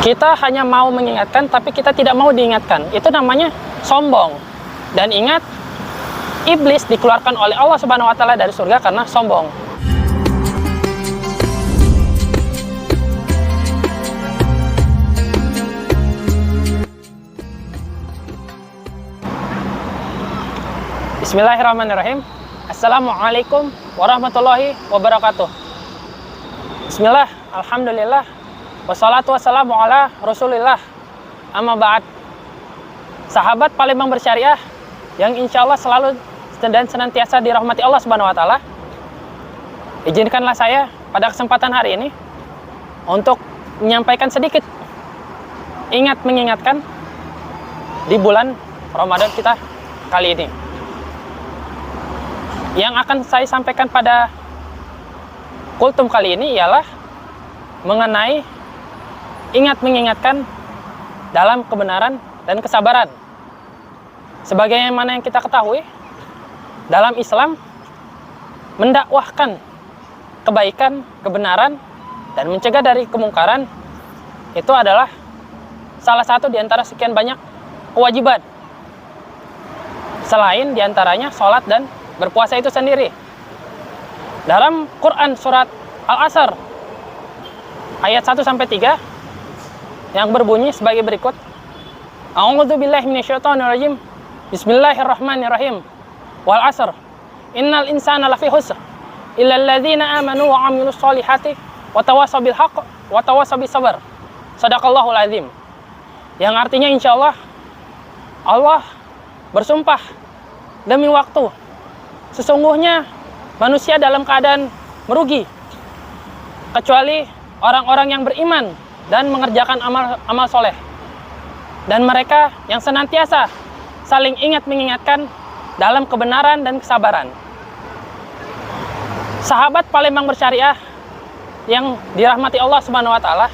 Kita hanya mau mengingatkan, tapi kita tidak mau diingatkan. Itu namanya sombong. Dan ingat, iblis dikeluarkan oleh Allah Subhanahu wa Ta'ala dari surga karena sombong. Bismillahirrahmanirrahim. Assalamualaikum warahmatullahi wabarakatuh. Bismillah, alhamdulillah, wassalatu wassalamu ala rasulillah, amma ba'd. Sahabat Palembang Bersyariah yang insya Allah selalu dan senantiasa dirahmati Allah Subhanahu wa Ta'ala, izinkanlah saya pada kesempatan hari ini untuk menyampaikan sedikit mengingatkan di bulan Ramadan kita kali ini. Yang akan saya sampaikan pada kultum kali ini ialah mengenai mengingatkan dalam kebenaran dan kesabaran. Sebagaimana yang kita ketahui, dalam Islam mendakwahkan kebaikan, kebenaran, dan mencegah dari kemungkaran itu adalah salah satu di antara sekian banyak kewajiban. Selain diantaranya sholat dan berpuasa itu sendiri. Dalam Quran surat Al-Asr ayat 1-3 yang berbunyi sebagai berikut. A'udzubillahi minasyaitonirrajim. Bismillahirrahmanirrahim. Wal 'asr. Innal insana lafi khusr illa alladzina amanu wa 'amilus solihati wa tawassaw bil haqq wa tawassaw bis sabr. Shadaqallahul azim. Yang artinya insyaallah Allah bersumpah demi waktu, sesungguhnya manusia dalam keadaan merugi kecuali orang-orang yang beriman dan mengerjakan amal soleh, dan mereka yang senantiasa saling mengingatkan dalam kebenaran dan kesabaran. Sahabat Palembang Bersyariah yang dirahmati Allah Subhanahu wa Ta'ala,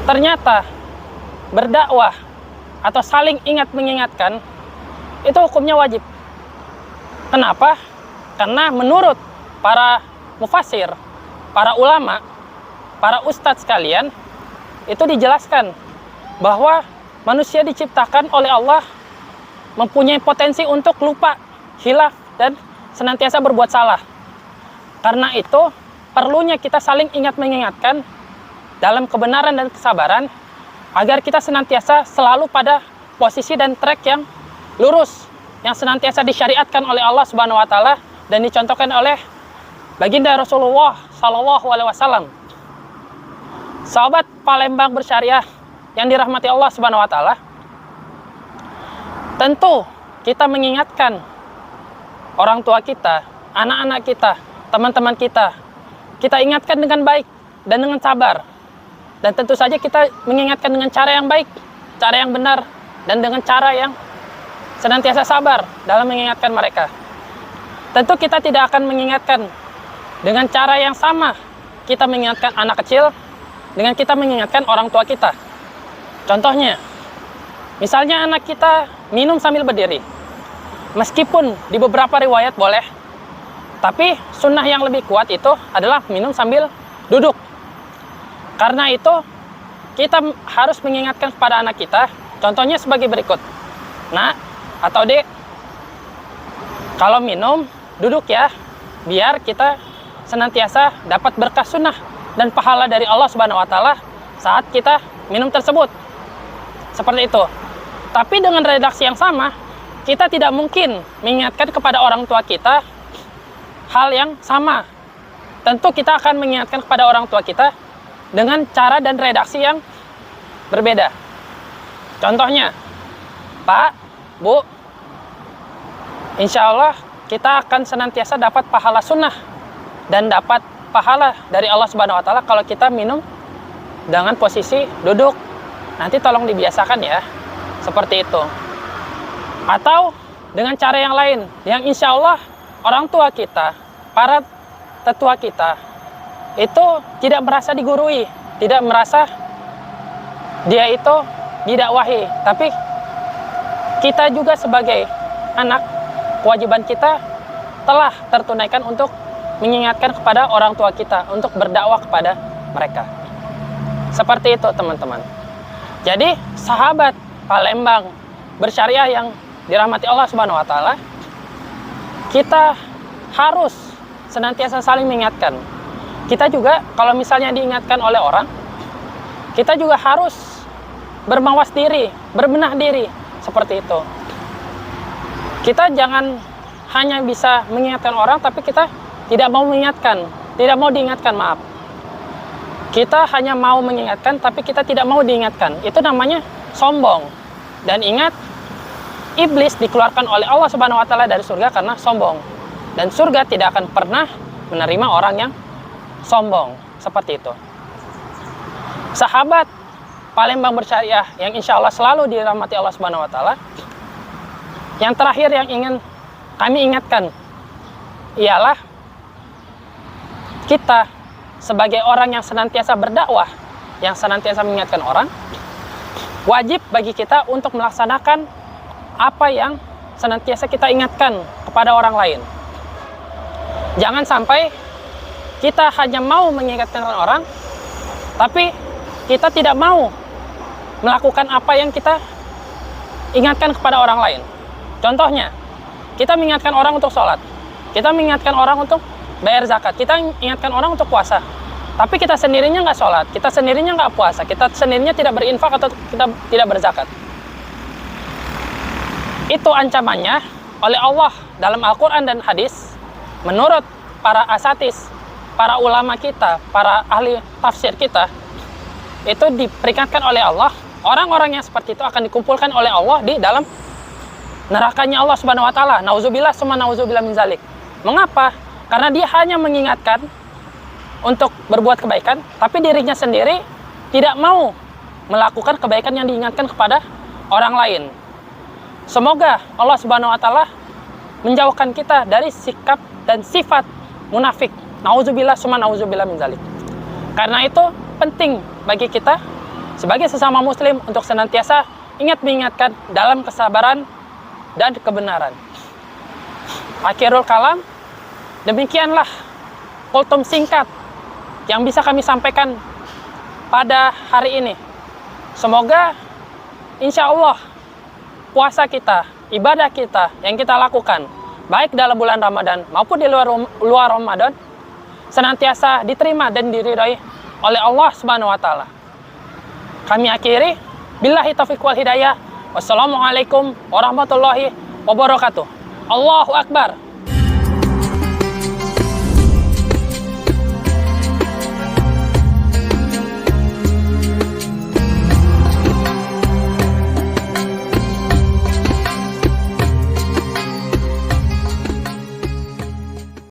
ternyata berdakwah atau saling mengingatkan itu hukumnya wajib. Kenapa? Karena menurut para mufassir, para ulama, para ustadz sekalian, itu dijelaskan bahwa manusia diciptakan oleh Allah mempunyai potensi untuk lupa, hilaf, dan senantiasa berbuat salah. Karena itu perlunya kita saling mengingatkan dalam kebenaran dan kesabaran agar kita senantiasa selalu pada posisi dan track yang lurus, yang senantiasa disyariatkan oleh Allah Subhanahu wa Ta'ala dan dicontohkan oleh baginda Rasulullah Sallallahu Alaihi Wasallam. Sahabat Palembang Bersyariah yang dirahmati Allah Subhanahu wa Ta'ala, tentu kita mengingatkan orang tua kita, anak-anak kita, teman-teman kita ingatkan dengan baik dan dengan sabar. Dan tentu saja kita mengingatkan dengan cara yang baik, cara yang benar, dan dengan cara yang senantiasa sabar dalam mengingatkan mereka. Tentu kita tidak akan mengingatkan dengan cara yang sama kita mengingatkan anak kecil dengan kita mengingatkan orang tua kita. Contohnya, misalnya anak kita minum sambil berdiri. Meskipun di beberapa riwayat boleh, tapi sunnah yang lebih kuat itu adalah minum sambil duduk. Karena itu, kita harus mengingatkan kepada anak kita, contohnya sebagai berikut. Nak atau dek, kalau minum, duduk ya, biar kita senantiasa dapat berkah sunnah dan pahala dari Allah Subhanahu wa Ta'ala saat kita minum tersebut. Seperti itu. Tapi dengan redaksi yang sama, kita tidak mungkin mengingatkan kepada orang tua kita hal yang sama. Tentu kita akan mengingatkan kepada orang tua kita dengan cara dan redaksi yang berbeda. Contohnya, Pak, Bu, insya Allah kita akan senantiasa dapat pahala sunnah dan dapat pahala dari Allah Subhanahu wa Ta'ala kalau kita minum dengan posisi duduk. Nanti tolong dibiasakan ya, seperti itu. Atau dengan cara yang lain, yang insya Allah orang tua kita, para tetua kita, itu tidak merasa digurui, tidak merasa dia itu didakwahi, tapi kita juga sebagai anak, kewajiban kita telah tertunaikan untuk mengingatkan kepada orang tua kita, untuk berdakwah kepada mereka. Seperti itu teman-teman. Jadi sahabat Palembang bersyariah yang dirahmati Allah Subhanahu wa taala, kita harus senantiasa saling mengingatkan. Kita juga kalau misalnya diingatkan oleh orang, kita juga harus bermawas diri, berbenah diri, seperti itu. Kita jangan hanya bisa mengingatkan orang, tapi kita tidak mau mengingatkan, tidak mau diingatkan, maaf. Kita hanya mau mengingatkan, tapi kita tidak mau diingatkan. Itu namanya sombong. Dan ingat, iblis dikeluarkan oleh Allah Subhanahu wa taala dari surga karena sombong. Dan surga tidak akan pernah menerima orang yang sombong. Seperti itu. Sahabat Palembang bersyariah yang insya Allah selalu dirahmati Allah Subhanahu wa taala. Yang terakhir yang ingin kami ingatkan ialah kita sebagai orang yang senantiasa berdakwah, yang senantiasa mengingatkan orang, wajib bagi kita untuk melaksanakan apa yang senantiasa kita ingatkan kepada orang lain. Jangan sampai kita hanya mau mengingatkan orang, tapi kita tidak mau melakukan apa yang kita ingatkan kepada orang lain. Contohnya, kita mengingatkan orang untuk sholat, kita mengingatkan orang untuk bayar zakat, kita ingatkan orang untuk puasa, tapi kita sendirinya nggak sholat, kita sendirinya nggak puasa, kita sendirinya tidak berinfak atau kita tidak berzakat. Itu ancamannya oleh Allah dalam Al-Quran dan hadis. Menurut para asatis, para ulama kita, para ahli tafsir kita, itu diperingatkan oleh Allah, orang-orang yang seperti itu akan dikumpulkan oleh Allah di dalam nerakanya Allah Subhanahu wa taala. Nauzubillah summa nauzubillah min zalik. Mengapa? Karena dia hanya mengingatkan untuk berbuat kebaikan, tapi dirinya sendiri tidak mau melakukan kebaikan yang diingatkan kepada orang lain. Semoga Allah Subhanahu wa taala menjauhkan kita dari sikap dan sifat munafik. Nauzubillah summa nauzubillah min zalik. Karena itu penting bagi kita sebagai sesama muslim untuk senantiasa ingat mengingatkan dalam kesabaran dan kebenaran. Akhirul kalam, demikianlah kultum singkat yang bisa kami sampaikan pada hari ini. Semoga insya Allah puasa kita, ibadah kita yang kita lakukan, baik dalam bulan Ramadan maupun di luar Ramadan, senantiasa diterima dan diridhai oleh Allah Subhanahu wa taala. Kami akhiri, billahi taufiq wal hidayah. Wassalamualaikum warahmatullahi wabarakatuh. Allahu Akbar.